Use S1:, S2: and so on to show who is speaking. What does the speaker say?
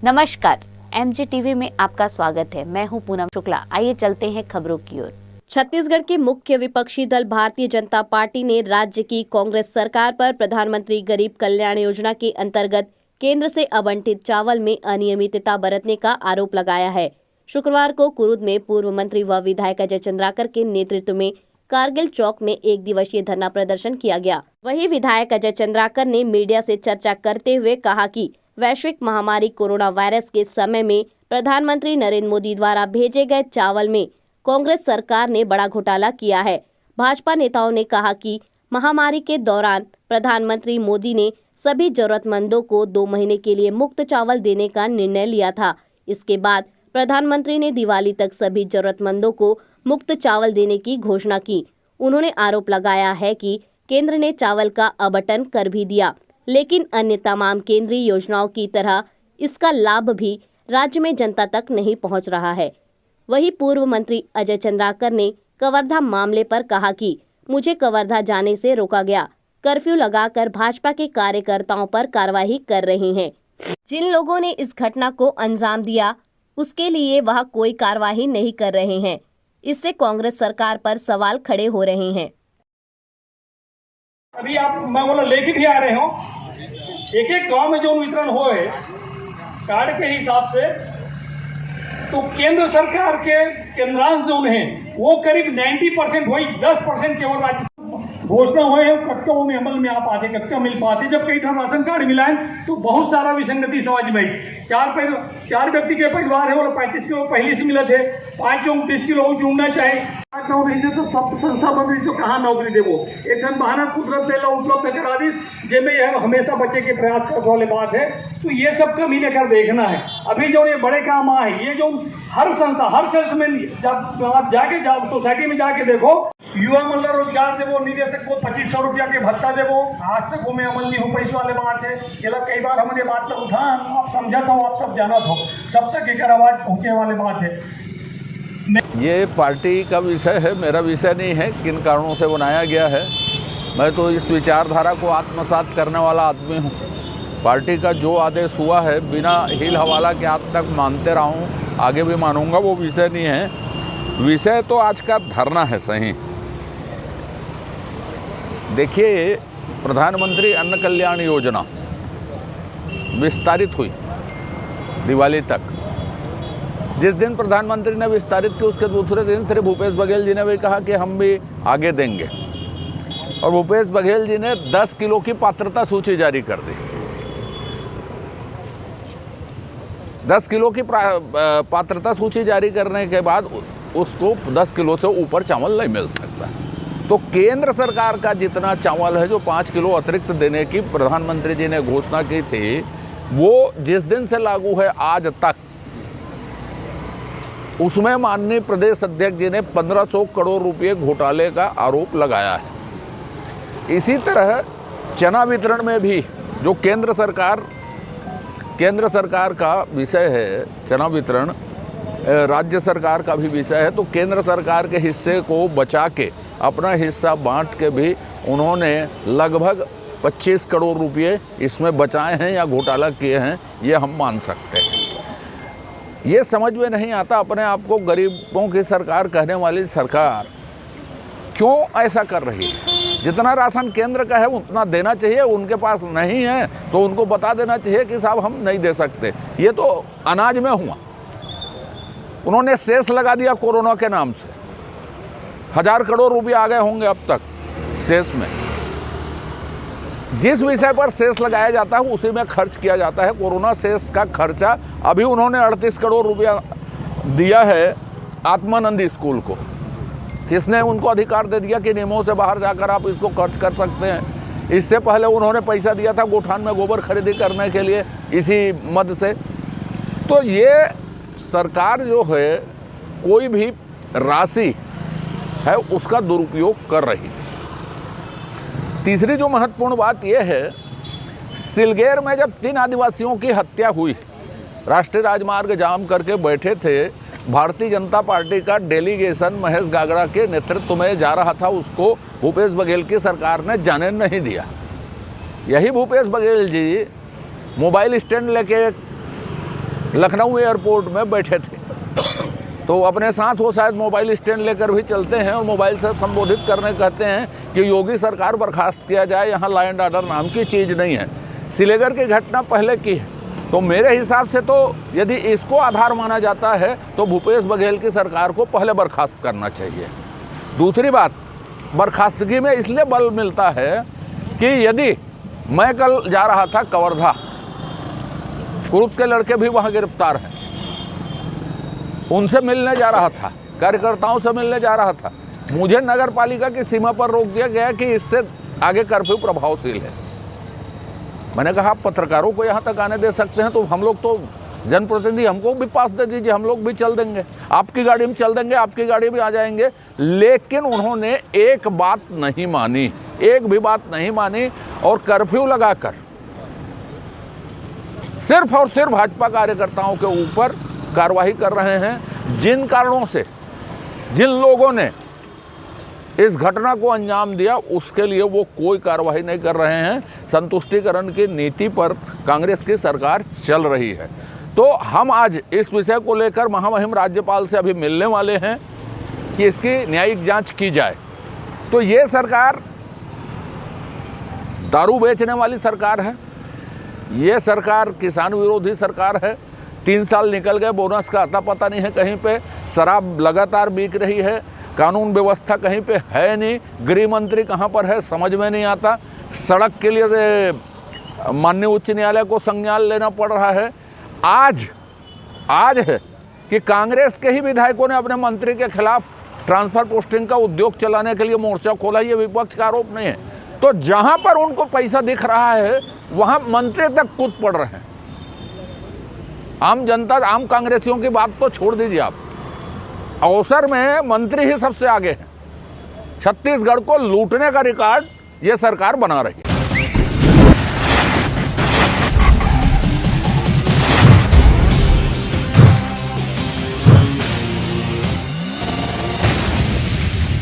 S1: नमस्कार, MG TV में आपका स्वागत है। मैं हूं पूनम शुक्ला। आइए चलते हैं खबरों की ओर। छत्तीसगढ़ के मुख्य विपक्षी दल भारतीय जनता पार्टी ने राज्य की कांग्रेस सरकार पर प्रधानमंत्री गरीब कल्याण योजना के अंतर्गत केंद्र से आवंटित चावल में अनियमितता बरतने का आरोप लगाया है। शुक्रवार को कुरुद में पूर्व मंत्री व विधायक अजय चंद्राकर के नेतृत्व में कारगिल चौक में 1 दिवसीय धरना प्रदर्शन किया गया। वहीं विधायक अजय चंद्राकर ने मीडिया से चर्चा करते हुए कहा कि वैश्विक महामारी कोरोना वायरस के समय में प्रधानमंत्री नरेंद्र मोदी द्वारा भेजे गए चावल में कांग्रेस सरकार ने बड़ा घोटाला किया है। भाजपा नेताओं ने कहा कि महामारी के दौरान प्रधानमंत्री मोदी ने सभी जरूरतमंदों को 2 महीने के लिए मुफ्त चावल देने का निर्णय लिया था। इसके बाद प्रधानमंत्री ने दिवाली तक सभी जरूरतमंदों को मुफ्त चावल देने की घोषणा की। उन्होंने आरोप लगाया है कि केंद्र ने चावल का आवंटन कर भी दिया, लेकिन अन्य तमाम केंद्रीय योजनाओं की तरह इसका लाभ भी राज्य में जनता तक नहीं पहुंच रहा है। वहीं पूर्व मंत्री अजय चंद्राकर ने कवर्धा मामले पर कहा कि मुझे कवर्धा जाने से रोका गया, कर्फ्यू लगाकर भाजपा के कार्यकर्ताओं पर कार्रवाई कर रहे हैं। जिन लोगों ने इस घटना को अंजाम दिया उसके लिए वह कोई कार्रवाई नहीं कर रहे हैं। इससे कांग्रेस सरकार पर सवाल खड़े हो रहे हैं।
S2: अभी आप मैं बोला लेके भी आ रहे हो, एक एक गांव में जो वितरण हो है कार्ड के हिसाब से, तो केंद्र सरकार के केंद्रांश जो है वो करीब 90% हुई, 10% केवल राज्य घोषणा हुए हैं। कटका में अमल में आप आते, कटका मिल पाते। जब कई ठन राशन कार्ड मिला है तो बहुत सारा विसंगति समझ में आई। 4 व्यक्ति के परिवार है, वो 35 किलो पहले से मिले थे, 5 20 किलो जुड़ना चाहिए। नहीं से तो सब संस्था मंत्री तो कहाँ नौकरी देवो, एक जन बहाना कुदरत देला उपलब्ध करा दी, जिसमें यह हमेशा बच्चे के प्रयास करने वाले बात है। तो ये सब कमी लेकर देखना है। अभी जो ये बड़े काम आए, ये जो हर संस्था, हर सेल्समैन, जब आप जाके सोसाइटी में जाके देखो, युवा मतलब रोजगार देवो, निदेशक को 2500 रुपया के भत्ता देवो, आज तक वो में अमल नहीं हो पैसे वाले बात है। कई बार हमारे बात तक उठा, आप समझत हो, आप सब जानत हो, सब तक एक आवाज पहुंचे वाले बात है।
S3: ये पार्टी का विषय है, मेरा विषय नहीं है। किन कारणों से बनाया गया है, मैं तो इस विचारधारा को आत्मसात करने वाला आदमी हूँ। पार्टी का जो आदेश हुआ है बिना हिल हवाला के आज तक मानते रहा हूँ, आगे भी मानूंगा, वो विषय नहीं है। विषय तो आज का धरना है। सही देखिए, प्रधानमंत्री अन्न कल्याण योजना विस्तारित हुई दिवाली तक। जिस दिन प्रधानमंत्री ने विस्तारित की उसके दूसरे दिन श्री भूपेश बघेल जी ने भी कहा कि हम भी आगे देंगे, और भूपेश बघेल जी ने 10 किलो की पात्रता सूची जारी कर दी। 10 किलो की पात्रता सूची जारी करने के बाद उसको 10 किलो से ऊपर चावल नहीं मिल सकता। तो केंद्र सरकार का जितना चावल है, जो 5 किलो अतिरिक्त देने की प्रधानमंत्री जी ने घोषणा की थी, वो जिस दिन से लागू है आज तक, उसमें माननीय प्रदेश अध्यक्ष जी ने 1500 करोड़ रुपए घोटाले का आरोप लगाया है। इसी तरह चना वितरण में भी, जो केंद्र सरकार का विषय है, चना वितरण राज्य सरकार का भी विषय है। तो केंद्र सरकार के हिस्से को बचा के अपना हिस्सा बांट के भी उन्होंने लगभग 25 करोड़ रुपए इसमें बचाए हैं या घोटाला किए हैं, ये हम मान सकते हैं। ये समझ में नहीं आता, अपने आप को गरीबों की सरकार कहने वाली सरकार क्यों ऐसा कर रही है। जितना राशन केंद्र का है उतना देना चाहिए, उनके पास नहीं है तो उनको बता देना चाहिए कि साहब हम नहीं दे सकते। ये तो अनाज में हुआ, उन्होंने सेस लगा दिया कोरोना के नाम से। 1000 करोड़ रुपए आ गए होंगे अब तक सेस में। जिस विषय पर सेस लगाया जाता है उसी में खर्च किया जाता है। कोरोना सेस का खर्चा अभी उन्होंने 38 करोड़ रुपया दिया है आत्मानंदी स्कूल को। किसने उनको अधिकार दे दिया कि नियमों से बाहर जाकर आप इसको खर्च कर सकते हैं? इससे पहले उन्होंने पैसा दिया था गोठान में गोबर खरीदी करने के लिए इसी मद से। तो ये सरकार जो है कोई भी राशि है उसका दुरुपयोग कर रही है। तीसरी जो महत्वपूर्ण बात यह है, सिलगेर में जब 3 आदिवासियों की हत्या हुई, राष्ट्रीय राजमार्ग जाम करके बैठे थे, भारतीय जनता पार्टी का डेलीगेशन महेश गागड़ा के नेतृत्व में जा रहा था, उसको भूपेश बघेल की सरकार ने जाने नहीं दिया। यही भूपेश बघेल जी मोबाइल स्टैंड लेके लखनऊ एयरपोर्ट में बैठे थे, तो अपने साथ वो शायद मोबाइल स्टैंड लेकर भी चलते हैं और मोबाइल से संबोधित करने कहते हैं कि योगी सरकार बर्खास्त किया जाए, यहाँ लॉ एंड ऑर्डर नाम की चीज़ नहीं है। सिलेगर की घटना पहले की है, तो मेरे हिसाब से तो यदि इसको आधार माना जाता है तो भूपेश बघेल की सरकार को पहले बर्खास्त करना चाहिए। दूसरी बात, बर्खास्तगी में इसलिए बल मिलता है कि यदि मैं कल जा रहा था कवर्धा, कुर्द के लड़के भी वहाँ गिरफ्तार हैं, उनसे मिलने जा रहा था, कार्यकर्ताओं से मिलने जा रहा था, मुझे नगर पालिका की सीमा पर रोक दिया गया कि इससे आगे कर्फ्यू प्रभावशील है। मैंने कहा आप पत्रकारों को यहाँ तक आने दे सकते हैं तो हम लोग तो जनप्रतिनिधि, हमको भी पास दे दीजिए, हम लोग भी चल देंगे, आपकी गाड़ी में चल देंगे, आपकी गाड़ी में आ जाएंगे। लेकिन उन्होंने एक बात नहीं मानी, एक भी बात नहीं मानी और कर्फ्यू लगाकर सिर्फ और सिर्फ भाजपा कार्यकर्ताओं के ऊपर कार्रवाई कर रहे हैं। जिन कारणों से जिन लोगों ने इस घटना को अंजाम दिया उसके लिए वो कोई कार्रवाई नहीं कर रहे हैं। संतुष्टिकरण की नीति पर कांग्रेस की सरकार चल रही है। तो हम आज इस विषय को लेकर महामहिम राज्यपाल से अभी मिलने वाले हैं कि इसकी न्यायिक जांच की जाए। तो ये सरकार दारू बेचने वाली सरकार है, ये सरकार किसान विरोधी सरकार है। 3 साल निकल गए, बोनस का अता पता नहीं है कहीं पे, शराब लगातार बिक रही है, कानून व्यवस्था कहीं पे है नहीं, गृह मंत्री कहाँ पर है समझ में नहीं आता। सड़क के लिए माननीय उच्च न्यायालय को संज्ञान लेना पड़ रहा है। आज है कि कांग्रेस के ही विधायकों ने अपने मंत्री के खिलाफ ट्रांसफर पोस्टिंग का उद्योग चलाने के लिए मोर्चा खोला। ये विपक्ष का आरोप नहीं है। तो जहां पर उनको पैसा दिख रहा है वहां मंत्री तक कूद पड़ रहे हैं। आम जनता, आम कांग्रेसियों की बात तो छोड़ दीजिए आप, अवसर में मंत्री ही सबसे आगे हैं। छत्तीसगढ़ को लूटने का रिकॉर्ड ये सरकार बना रही है।